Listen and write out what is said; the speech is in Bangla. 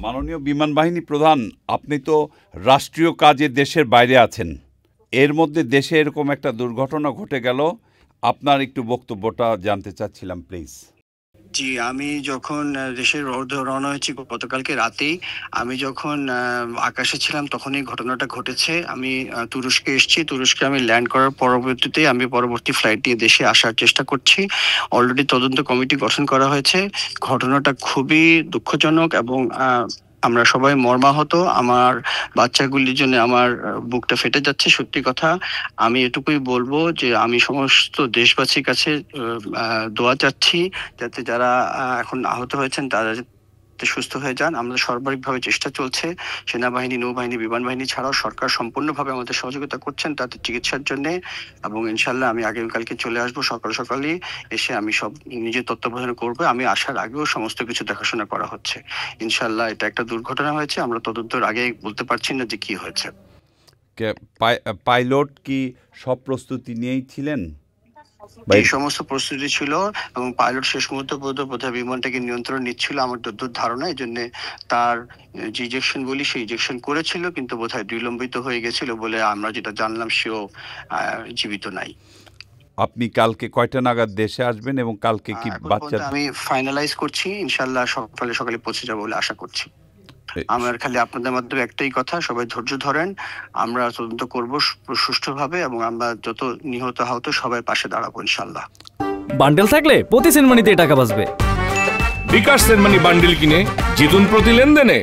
মাননীয় বিমান বাহিনী প্রধান, আপনি তো রাষ্ট্রীয় কাজে দেশের বাইরে আছেন, এর মধ্যে দেশে এরকম একটা দুর্ঘটনা ঘটে গেল, আপনার একটু বক্তব্যটা জানতে চাচ্ছিলাম প্লিজ। জি, আমি যখন দেশের রওনা হয়েছি গতকালকে রাতেই, আমি যখন আকাশে ছিলাম তখনই ঘটনাটা ঘটেছে। আমি তুরস্কে এসেছি, তুরস্কে আমি ল্যান্ড করার পরবর্তীতে আমি পরবর্তী ফ্লাইট নিয়ে দেশে আসার চেষ্টা করছি। অলরেডি তদন্ত কমিটি গঠন করা হয়েছে। ঘটনাটা খুবই দুঃখজনক এবং আমরা সবাই মর্মাহত। আমার বাচ্চাগুলির জন্য আমার বুকটা ফেটে যাচ্ছে। সত্যি কথা, আমি এটুকুই বলবো যে আমি সমস্ত দেশবাসীর কাছে দোয়া চাচ্ছি যাতে যারা এখন আহত হয়েছেন তারা যাতে সুস্থ হয়ে যান। আমাদের সর্বাধিকভাবে চেষ্টা চলছে। সেনাবাহিনী, নৌবাহিনী, বিমান বাহিনী ছাড়াও সরকার সম্পূর্ণভাবে আমাদের সহযোগিতা করছেন তাদের চিকিৎসার জন্য। এবং ইনশাল্লাহ আমি আগামীকালকে চলে আসবো সকাল সকালই, এসে আমি সব নিজে তত্ত্বাবধান করবো। আমি আসার আগেও সমস্ত কিছু দেখাশোনা করা হচ্ছে। ইনশাল্লাহ এটা একটা দুর্ঘটনা হয়েছে, আমরা তদন্তের আগে বলতে পারছি না যে কি হয়েছে। পাইলট কি সব প্রস্তুতি নিয়েই ছিলেন? এই সমস্ত প্রস্তুতি ছিল এবং পাইলট শেষ মুহূর্ত পর্যন্ত বোধহয় বিমানটাকে নিয়ন্ত্রণ নিচ্ছিল আমার যতদূর ধারণা। এই জন্য তার যে ইজেকশন বলি সেই ইজেকশন করেছিল, কিন্তু বোধহয় বিলম্বিত হয়ে গেছিল বলে আমরা যেটা জানলাম, সেও জীবিত নাই। আপনি কালকে কয়টা নাগাদ দেশে আসবেন এবং কালকে কি বাচ্চা? আমি ফাইনালাইজ করছি, ইনশাল্লাহ সকালে সকালে পৌঁছে যাবো বলে আশা করছি। আমার খালি আপনাদের মাধ্যমে একটাই কথা, সবাই ধৈর্য ধরেন, আমরা তদন্ত করব সুষ্ঠুভাবে এবং আমরা যত নিহত আহত সবাই পাশে দাঁড়াবো ইনশাল্লাহ। বান্ডেল থাকলে প্রতি সেনমানিতে টাকা বাঁচবে। বিকাশ সেনমানি বান্ডেল কিনে জিতুন প্রতি লেনদেনে।